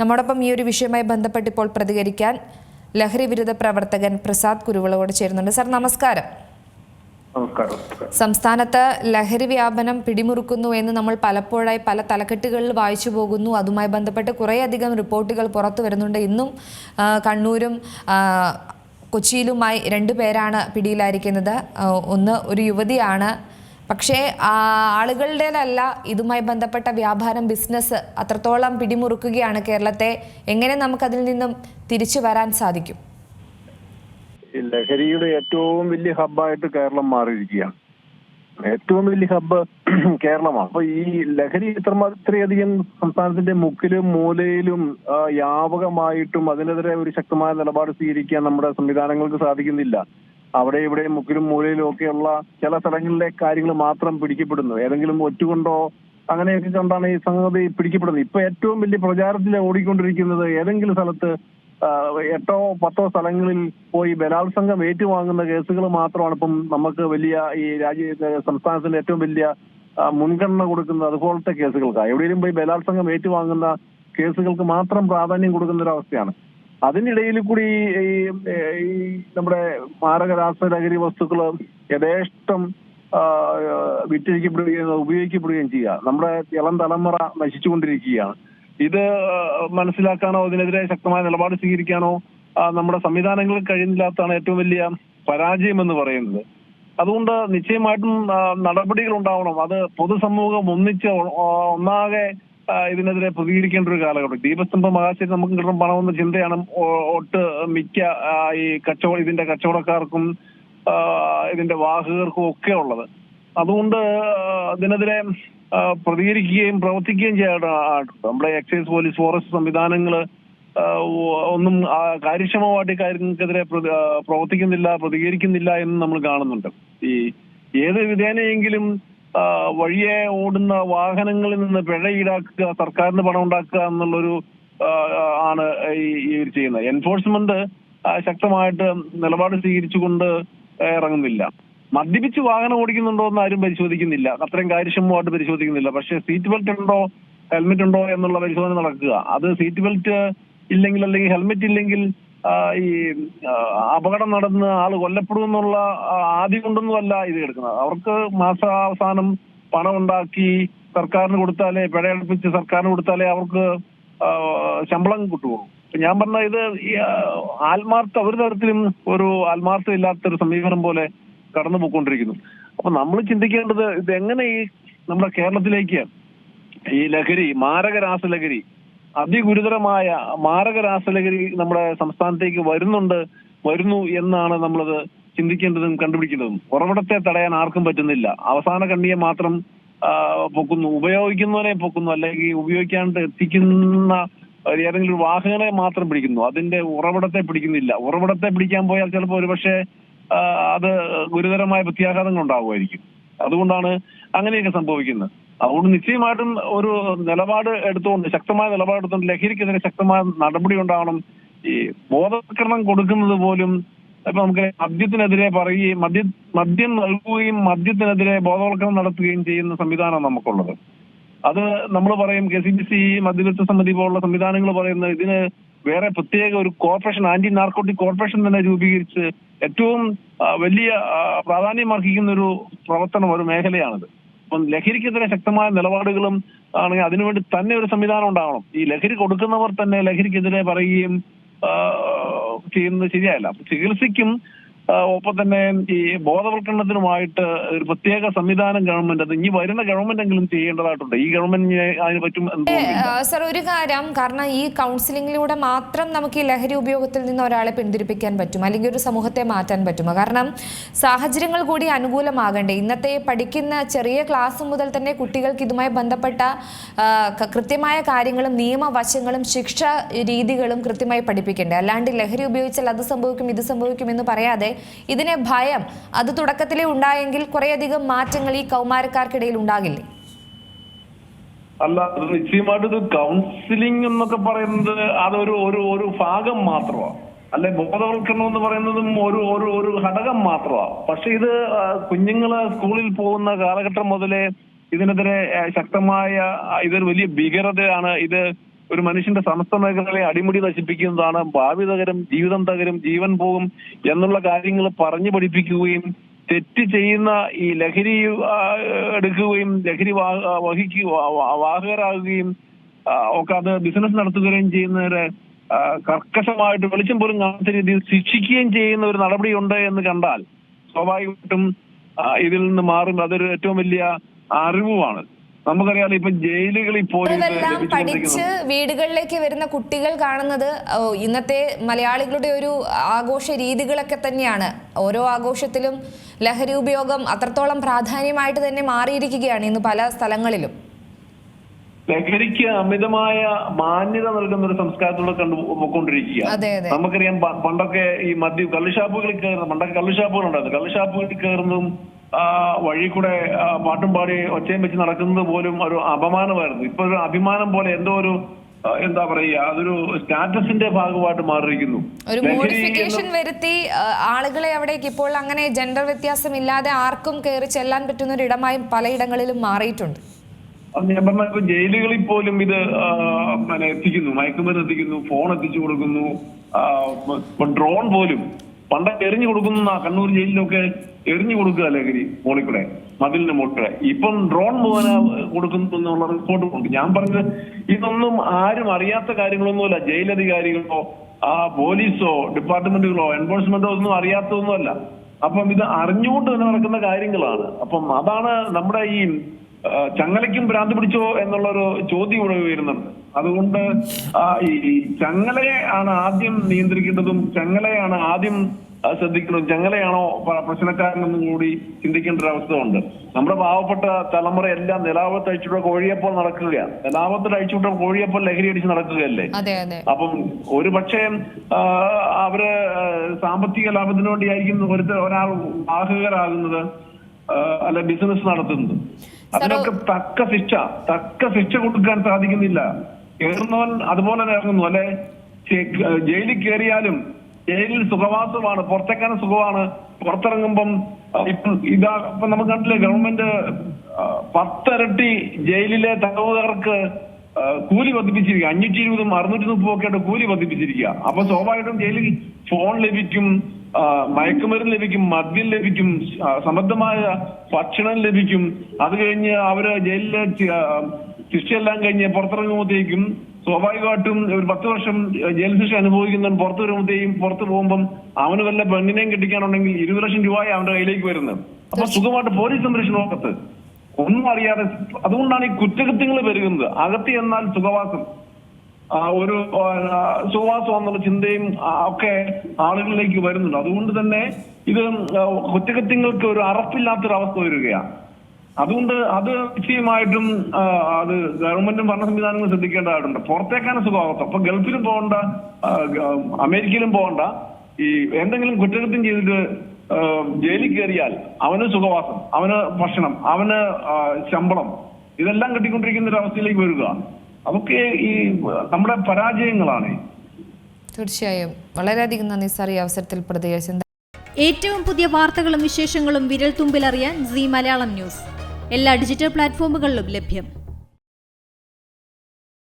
നമ്മോടൊപ്പം ഈ ഒരു വിഷയവുമായി ബന്ധപ്പെട്ട് ഇപ്പോൾ പ്രതികരിക്കാൻ ലഹരി വിരുദ്ധ പ്രവർത്തകൻ പ്രസാദ് കുരുവിളയോട് ചേരുന്നുണ്ട്. സർ, നമസ്കാരം. സംസ്ഥാനത്ത് ലഹരി വ്യാപനം പിടിമുറുക്കുന്നു എന്ന് നമ്മൾ പലപ്പോഴായി പല തലക്കെട്ടുകളിൽ വായിച്ചു പോകുന്നു. അതുമായി ബന്ധപ്പെട്ട് കുറേയധികം റിപ്പോർട്ടുകൾ പുറത്തു വരുന്നുണ്ട്. ഇന്നും കണ്ണൂരും കൊച്ചിയിലുമായി 2 പേരാണ് പിടിയിലായിരിക്കുന്നത്. ഒന്ന് ഒരു യുവതിയാണ്. പക്ഷേ ആളുകളുടേതല്ല ഇതുമായി ബന്ധപ്പെട്ട വ്യാപാരം, ബിസിനസ് അത്രത്തോളം പിടിമുറുക്കുകയാണ് കേരളത്തെ. എങ്ങനെ നമുക്കതിൽ നിന്നും തിരിച്ചു വരാൻ സാധിക്കും? ലഹരിയുടെ ഏറ്റവും വലിയ ഹബ്ബായിട്ട് കേരളം മാറിയിരിക്കുകയാണ്. ഏറ്റവും വലിയ ഹബ്ബ് കേരളമാണ്. അപ്പൊ ഈ ലഹരി ഇത്രയധികം സംസ്ഥാനത്തിന്റെ മുക്കിലും മൂലയിലും വ്യാപകമായിട്ടും അതിനെതിരെ ഒരു ശക്തമായ നിലപാട് സ്വീകരിക്കാൻ നമ്മുടെ സംവിധാനങ്ങൾക്ക് സാധിക്കുന്നില്ല. അവിടെ ഇവിടെ മുക്കിലും മൂലയിലും ഒക്കെയുള്ള ചില സ്ഥലങ്ങളിലെ കാര്യങ്ങൾ മാത്രം പിടിക്കപ്പെടുന്നു. ഏതെങ്കിലും ഒറ്റുകൊണ്ടോ അങ്ങനെയൊക്കെ കണ്ടാണ് ഈ സംഗതി പിടിക്കപ്പെടുന്നത്. ഇപ്പൊ ഏറ്റവും വലിയ പ്രചാരത്തിൽ ഓടിക്കൊണ്ടിരിക്കുന്നത് ഏതെങ്കിലും സ്ഥലത്ത് 8 or 10 സ്ഥലങ്ങളിൽ പോയി ബലാത്സംഗം ഏറ്റുവാങ്ങുന്ന കേസുകൾ മാത്രമാണ് ഇപ്പം നമുക്ക് വലിയ ഈ സംസ്ഥാനത്തിന്റെ ഏറ്റവും വലിയ മുൻഗണന കൊടുക്കുന്നത്. അതുപോലത്തെ കേസുകൾക്കാണ്. എവിടെയെങ്കിലും പോയി ബലാത്സംഗം ഏറ്റുവാങ്ങുന്ന കേസുകൾക്ക് മാത്രം പ്രാധാന്യം കൊടുക്കുന്ന ഒരു അവസ്ഥയാണ്. അതിനിടയിൽ കൂടി ഈ നമ്മുടെ മാരക രാസലഹരി വസ്തുക്കൾ യഥേഷ്ടം വിറ്റഴിക്കപ്പെടുകയും ഉപയോഗിക്കപ്പെടുകയും ചെയ്യുക. നമ്മുടെ ഇളം തലമുറ നശിച്ചുകൊണ്ടിരിക്കുകയാണ്. ഇത് മനസ്സിലാക്കാനോ ഇതിനെതിരെ ശക്തമായ നിലപാട് സ്വീകരിക്കാനോ നമ്മുടെ സംവിധാനങ്ങൾക്ക് കഴിയുന്നില്ലാത്തതാണ് ഏറ്റവും വലിയ പരാജയം എന്ന് പറയുന്നത്. അതുകൊണ്ട് നിശ്ചയമായിട്ടും നടപടികൾ ഉണ്ടാവണം. അത് പൊതുസമൂഹം ഒന്നാകെ ഇതിനെതിരെ പ്രതികരിക്കേണ്ട ഒരു കാലഘട്ടം. ദീപസ്തംഭ മഹാശരി നമുക്ക് കിട്ടുന്ന പണമെന്ന ചിന്തയാണ് മിക്ക ഈ ഇതിന്റെ കച്ചവടക്കാർക്കും ഇതിന്റെ വാഹകർക്കും ഒക്കെ ഉള്ളത്. അതുകൊണ്ട് ഇതിനെതിരെ പ്രതികരിക്കുകയും പ്രവർത്തിക്കുകയും ചെയ്യാനായിട്ടുണ്ട്. നമ്മുടെ എക്സൈസ്, പോലീസ്, ഫോറസ്റ്റ് സംവിധാനങ്ങൾ ഒന്നും കാര്യക്ഷമമായിട്ട് കാര്യങ്ങൾക്കെതിരെ പ്രവർത്തിക്കുന്നില്ല, പ്രതികരിക്കുന്നില്ല എന്ന് നമ്മൾ കാണുന്നുണ്ട്. ഈ ഏത് വിധേനയെങ്കിലും വഴിയെ ഓടുന്ന വാഹനങ്ങളിൽ നിന്ന് പിഴ ഈടാക്കുക, സർക്കാരിന് പണം ഉണ്ടാക്കുക എന്നുള്ളൊരു ആണ് ഈ ചെയ്യുന്നത്. എൻഫോഴ്സ്മെന്റ് ശക്തമായിട്ട് നിലപാട് സ്വീകരിച്ചുകൊണ്ട് ഇറങ്ങുന്നില്ല. മദ്യപിച്ച് വാഹനം ഓടിക്കുന്നുണ്ടോ എന്ന് ആരും പരിശോധിക്കുന്നില്ല, അത്രയും കാര്യക്ഷമമായിട്ട് പരിശോധിക്കുന്നില്ല. പക്ഷെ സീറ്റ് ബെൽറ്റ് ഉണ്ടോ, ഹെൽമെറ്റ് ഉണ്ടോ എന്നുള്ള പരിശോധന നടക്കുക. അത് സീറ്റ് ബെൽറ്റ് ഇല്ലെങ്കിൽ അല്ലെങ്കിൽ ഹെൽമെറ്റ് ഇല്ലെങ്കിൽ ഈ അപകടം നടന്ന് ആള് കൊല്ലപ്പെടുമെന്നുള്ള ആദ്യം കൊണ്ടൊന്നുമല്ല ഇത് എടുക്കുന്നത്. അവർക്ക് മാസാവസാനം പണം ഉണ്ടാക്കി സർക്കാരിന് കൊടുത്താലേ, പിഴയടപ്പിച്ച് സർക്കാരിന് കൊടുത്താലേ അവർക്ക് ശമ്പളം കിട്ടുള്ളൂ. ഞാൻ പറഞ്ഞ ഇത് ഒരു തരത്തിലും ഒരു ആത്മാർത്ഥം ഇല്ലാത്തൊരു സമീപനം പോലെ കടന്നു പോയിക്കൊണ്ടിരിക്കുന്നു. അപ്പൊ നമ്മൾ ചിന്തിക്കേണ്ടത് ഇതെങ്ങനെ ഈ നമ്മുടെ കേരളത്തിലേക്ക് ഈ ലഹരി, മാരക രാസലഹരി, അതിഗുരുതരമായ മാരക രാസലഹരി നമ്മുടെ സംസ്ഥാനത്തേക്ക് വരുന്നു എന്നാണ് നമ്മളത് ചിന്തിക്കേണ്ടതും കണ്ടുപിടിക്കേണ്ടതും. ഉറവിടത്തെ തടയാൻ ആർക്കും പറ്റുന്നില്ല. അവസാന കണ്ണിയെ മാത്രം പൊക്കുന്നു, ഉപയോഗിക്കുന്നവരെ പൊക്കുന്നു, അല്ലെങ്കിൽ ഉപയോഗിക്കാണ്ട് എത്തിക്കുന്ന ഏതെങ്കിലും ഒരു വാഹനങ്ങളെ മാത്രം പിടിക്കുന്നു. അതിന്റെ ഉറവിടത്തെ പിടിക്കുന്നില്ല. ഉറവിടത്തെ പിടിക്കാൻ പോയാൽ ചിലപ്പോൾ ഒരുപക്ഷെ അത് ഗുരുതരമായ പ്രത്യാഘാതങ്ങൾ ഉണ്ടാവുമായിരിക്കും. അതുകൊണ്ടാണ് അങ്ങനെയൊക്കെ സംഭവിക്കുന്നത്. അതുകൊണ്ട് നിശ്ചയമായിട്ടും ഒരു നിലപാട് എടുത്തുകൊണ്ട്, ശക്തമായ നിലപാട് എടുത്തുകൊണ്ട് ലഹരിക്കെതിരെ ശക്തമായ നടപടി ഉണ്ടാവണം. ഈ ബോധവൽക്കരണം കൊടുക്കുന്നത് പോലും ഇപ്പൊ നമുക്ക് മദ്യത്തിനെതിരെ പറയുകയും മദ്യം നൽകുകയും മദ്യത്തിനെതിരെ ബോധവൽക്കരണം നടത്തുകയും ചെയ്യുന്ന സംവിധാനം നമുക്കുള്ളത്. അത് നമ്മൾ പറയും KCBC, മദ്യവിരുദ്ധ സമിതി പോലുള്ള സംവിധാനങ്ങൾ പറയുന്നത് ഇതിന് വേറെ പ്രത്യേക ഒരു കോർപ്പറേഷൻ, ആന്റി നാർക്കോട്ടിക് കോർപ്പറേഷൻ തന്നെ രൂപീകരിച്ച് ഏറ്റവും വലിയ പ്രാധാന്യം അർഹിക്കുന്ന ഒരു പ്രവർത്തനം, ഒരു മേഖലയാണിത്. അപ്പം ലഹരിക്കെതിരെ ശക്തമായ നിലപാടുകളും ആണെങ്കിൽ അതിനുവേണ്ടി തന്നെ ഒരു സംവിധാനം ഉണ്ടാവണം. ഈ ലഹരി കൊടുക്കുന്നവർ തന്നെ ലഹരിക്കെതിരെ പറയുകയും ചെയ്യുന്നത് ശരിയല്ല. ചികിത്സയ്ക്കും ഒപ്പം തന്നെ ഈ ബോധവൽക്കരണത്തിനുമായിട്ട് ഒരു പ്രത്യേക സംവിധാനം ഗവൺമെന്റ്, അത് ഇനി വരുന്ന ഗവൺമെന്റ് എങ്കിലും ചെയ്യേണ്ടതായിട്ടുണ്ട്. ഈ ഗവൺമെന്റിന് അതിന് പറ്റും. സർ, ഒരു കാര്യം, കാരണം ഈ കൗൺസിലിംഗിലൂടെ മാത്രം നമുക്ക് ഈ ലഹരി ഉപയോഗത്തിൽ നിന്ന് ഒരാളെ പിന്തിരിപ്പിക്കാൻ പറ്റും, അല്ലെങ്കിൽ ഒരു സമൂഹത്തെ മാറ്റാൻ പറ്റുമോ? കാരണം സാഹചര്യങ്ങൾ കൂടി അനുകൂലമാകണ്ടേ? ഇന്നത്തെ പഠിക്കുന്ന ചെറിയ ക്ലാസ് മുതൽ തന്നെ കുട്ടികൾക്ക് ഇതുമായി ബന്ധപ്പെട്ട കൃത്യമായ കാര്യങ്ങളും നിയമവശങ്ങളും ശിക്ഷ രീതികളും കൃത്യമായി പഠിപ്പിക്കണ്ടേ? അല്ലാണ്ട് ലഹരി ഉപയോഗിച്ചാൽ അത് സംഭവിക്കും, ഇത് സംഭവിക്കും എന്ന് പറയാതെ ഇതിനെ ഭയം അത് തുടക്കത്തിലേ ഉണ്ടായെങ്കിൽ കുറേയധികം മാറ്റങ്ങൾ ഈ കൗമാരക്കാർക്കിടയിൽ ഉണ്ടാകില്ലേ? അല്ല, അത് നിശ്ചയമായിട്ട് കൗൺസിലിംഗ് എന്നൊക്കെ പറയുന്നത് അതൊരു ഭാഗം മാത്രമാണ്. അല്ലെ, ബോധവൽക്കരണം എന്ന് പറയുന്നതും ഒരു ഘടകം മാത്രമാണ്. പക്ഷെ ഇത് കുഞ്ഞുങ്ങള് സ്കൂളിൽ പോകുന്ന കാലഘട്ടം മുതലേ ഇതിനെതിരെ ശക്തമായ, ഇതൊരു വലിയ ഭീകരതയാണ്, ഇത് ഒരു മനുഷ്യന്റെ സമസ്ത മേഖലകളെ അടിമുടി നശിപ്പിക്കുന്നതാണ്. ഭാവി തകരും, ജീവിതം തകരും, ജീവൻ പോകും എന്നുള്ള കാര്യങ്ങൾ പറഞ്ഞു പഠിപ്പിക്കുകയും തെറ്റ് ചെയ്യുന്ന ഈ ലഹരി എടുക്കുകയും ലഹരി വാഹകരാകുകയും ഒക്കെ അത് ബിസിനസ് നടത്തുകയും ചെയ്യുന്നവരെ കർക്കശമായിട്ട് വെളിച്ചം പോലും കാണാത്ത രീതിയിൽ ശിക്ഷിക്കുകയും ചെയ്യുന്ന ഒരു നടപടിയുണ്ട് എന്ന് കണ്ടാൽ സ്വാഭാവികമായിട്ടും ഇതിൽ നിന്ന് മാറും. അതൊരു ഏറ്റവും വലിയ അറിവുമാണ്. നമുക്കറിയാലോ ഇപ്പൊ ജയിലുകളിൽ പോലും പഠിച്ച് വീടുകളിലേക്ക് വരുന്ന കുട്ടികൾ കാണുന്നത് ഇന്നത്തെ മലയാളികളുടെ ഒരു ആഘോഷ രീതികളൊക്കെ തന്നെയാണ്. ഓരോ ആഘോഷത്തിലും ലഹരി ഉപയോഗം അത്രത്തോളം പ്രാധാന്യമായിട്ട് തന്നെ മാറിയിരിക്കുകയാണ് ഇന്ന് പല സ്ഥലങ്ങളിലും. ലഹരിക്ക് അമിതമായ മാന്യത നൽകുന്ന ഒരു സംസ്കാരത്തോടെ കണ്ടുപോയിക്കൊണ്ടിരിക്കുക. നമുക്കറിയാം പണ്ടൊക്കെ ഈ കള്ളുഷാപ്പുകളിൽ കയറുന്ന പണ്ടൊക്കെ കള്ളുഷാപ്പുകളുണ്ടായിരുന്നു. കള്ളുഷാപ്പുകളിൽ കയറുന്നതും വഴി കൂടെ പാട്ടും പാടി ഒച്ചയും വെച്ച് നടക്കുന്നത് പോലും ഒരു അപമാനമായിരുന്നു. ഇപ്പൊ ഒരു അഭിമാനം പോലെ എന്തോ ഒരു എന്താ പറയുക, അതൊരു സ്റ്റാറ്റസിന്റെ ഭാഗമായിട്ട് മാറിയിരിക്കുന്നു. ഒരു മോഡിഫിക്കേഷൻ വരുത്തി ആളുകളെ അവിടേക്ക് ഇപ്പോൾ അങ്ങനെ ജെൻഡർ വ്യത്യാസം ഇല്ലാതെ ആർക്കും കയറി ചെല്ലാൻ പറ്റുന്ന ഒരു ഇടമായും പലയിടങ്ങളിലും മാറിയിട്ടുണ്ട്. ഞാൻ പറഞ്ഞ ഇപ്പൊ ജയിലുകളിൽ പോലും ഇത് എത്തിക്കുന്നു, മയക്കുമരുന്ന് എത്തിക്കുന്നു, ഫോൺ എത്തിച്ചു കൊടുക്കുന്നു, ഡ്രോൺ പോലും പണ്ടൊക്കെ എറിഞ്ഞു കൊടുക്കുന്ന കണ്ണൂർ ജയിലിലൊക്കെ എറിഞ്ഞു കൊടുക്കുക ലഹരി മോളിക്കൂടെ, മതിലിന്റെ മോളിക്കൂടെ. ഇപ്പം ഡ്രോൺ മുഖേന കൊടുക്കുന്നു എന്നുള്ള റിപ്പോർട്ടുമുണ്ട്. ഞാൻ പറഞ്ഞത് ഇതൊന്നും ആരും അറിയാത്ത കാര്യങ്ങളൊന്നുമല്ല. ജയിലധികാരികളോ പോലീസോ ഡിപ്പാർട്ട്മെന്റുകളോ എൻഫോഴ്സ്മെന്റോ ഒന്നും അറിയാത്തതൊന്നുമല്ല. അപ്പം ഇത് അറിഞ്ഞുകൊണ്ട് തന്നെ നടക്കുന്ന കാര്യങ്ങളാണ്. അപ്പം അതാണ് നമ്മുടെ ഈ ചങ്ങലയ്ക്കും ഭ്രാന്ത് പിടിച്ചോ എന്നുള്ളൊരു ചോദ്യം ഇവിടെ വരുന്നുണ്ട്. അതുകൊണ്ട് ഈ ചങ്ങലയെ ആണ് ആദ്യം നിയന്ത്രിക്കേണ്ടതും ചങ്ങലയാണ് ആദ്യം ശ്രദ്ധിക്കുന്നതും ചങ്ങലയാണോ പ്രശ്നക്കാരനെന്നും കൂടി ചിന്തിക്കേണ്ട ഒരു അവസ്ഥ ഉണ്ട്. നമ്മുടെ പാവപ്പെട്ട തലമുറ എല്ലാം നിലാവത്ത് അഴിച്ചുവിട്ട കോഴിയപ്പോൾ നടക്കുകയാണ്. നിലാവത്തിൽ അഴിച്ചുവിട്ട കോഴിയപ്പോൾ ലഹരി അടിച്ച് നടക്കുകയല്ലേ. അപ്പം ഒരു പക്ഷേ അവര് സാമ്പത്തിക ലാഭത്തിന് വേണ്ടിയായിരിക്കും ഒരാൾ വാഹകരാകുന്നത് അല്ല ബിസിനസ് നടത്തുന്നത്. അതിനൊക്കെ തക്ക ശിക്ഷ കൊടുക്കാൻ സാധിക്കുന്നില്ല. കയറുന്നവൻ അതുപോലെ തന്നെ ഇറങ്ങുന്നു. അല്ലെ ജയിലിൽ കയറിയാലും ജയിലിൽ സുഖവാസമാണ്, പുറത്തേക്കാനും സുഖമാണ്. പുറത്തിറങ്ങുമ്പം ഇപ്പൊ നമുക്ക് കണ്ടില്ലേ, ഗവൺമെന്റ് 10 ഇരട്ടി ജയിലിലെ തടവുകാർക്ക് കൂലി വർദ്ധിപ്പിച്ചിരിക്കുക. 520 630 ഒക്കെ ആയിട്ട് കൂലി വർദ്ധിപ്പിച്ചിരിക്കുക. അപ്പൊ സ്വാഭാവികമായിട്ടും ജയിലിൽ ഫോൺ ലഭിക്കും, മയക്കുമരുന്ന് ലഭിക്കും, മദ്യം ലഭിക്കും, സമൃദ്ധമായ ഭക്ഷണം ലഭിക്കും. അത് കഴിഞ്ഞ് അവര് ജയിലിലെ ശിക്ഷയെല്ലാം കഴിഞ്ഞ് പുറത്തിറങ്ങുമ്പോഴത്തേക്കും സ്വാഭാവികമായിട്ടും ഒരു 10 വർഷം ജയിൽ ശിക്ഷ അനുഭവിക്കുന്നവൻ പുറത്തു വരുമ്പോഴത്തേക്കും പുറത്തു പോകുമ്പം അവന് വല്ല പെണ്ണിനെയും കെട്ടിക്കാനുണ്ടെങ്കിൽ 20 ലക്ഷം രൂപയെ അവന്റെ കയ്യിലേക്ക് വരുന്നത്. അപ്പൊ സുഖമായിട്ട് പോലീസ് സംരക്ഷണമൊക്കത്ത് ഒന്നും അറിയാതെ. അതുകൊണ്ടാണ് ഈ കുറ്റകൃത്യങ്ങൾ പെരുകുന്നത്. അകത്ത് എന്നാൽ സുഖവാസം, ഒരു സുഖവാസം എന്നുള്ള ചിന്തയും ഒക്കെ ആളുകളിലേക്ക് വരുന്നുണ്ട്. അതുകൊണ്ട് തന്നെ ഇത് കുറ്റകൃത്യങ്ങൾക്ക് ഒരു അറപ്പില്ലാത്തൊരവസ്ഥ വരികയാണ്. അതുകൊണ്ട് അത് നിശ്ചയമായിട്ടും അത് ഗവൺമെന്റും ഭരണ സംവിധാനങ്ങളും ശ്രദ്ധിക്കേണ്ടതായിട്ടുണ്ട്. പുറത്തേക്കാണ് സുഖവാസം. അപ്പൊ ഗൾഫിലും പോകണ്ട, അമേരിക്കയിലും പോകണ്ട. ഈ എന്തെങ്കിലും കുറ്റകൃത്യം ചെയ്തിട്ട് ജയിലിൽ കയറിയാൽ അവന് സുഖവാസം, അവന് ഭക്ഷണം, അവന് ശമ്പളം, ഇതെല്ലാം കിട്ടിക്കൊണ്ടിരിക്കുന്ന ഒരു അവസ്ഥയിലേക്ക് വരിക. അതൊക്കെ ഈ നമ്മുടെ പരാജയങ്ങളാണ്. തീർച്ചയായും വളരെയധികം നന്ദി സാർ ഈ അവസരത്തിൽ പ്രതികരിച്ചത്. ഏറ്റവും പുതിയ വാർത്തകളും വിശേഷങ്ങളും വിരൽ തുമ്പിലറിയാൻ സീ മലയാളം ന്യൂസ് എല്ലാ ഡിജിറ്റൽ പ്ലാറ്റ്ഫോമുകളിലും ലഭ്യം.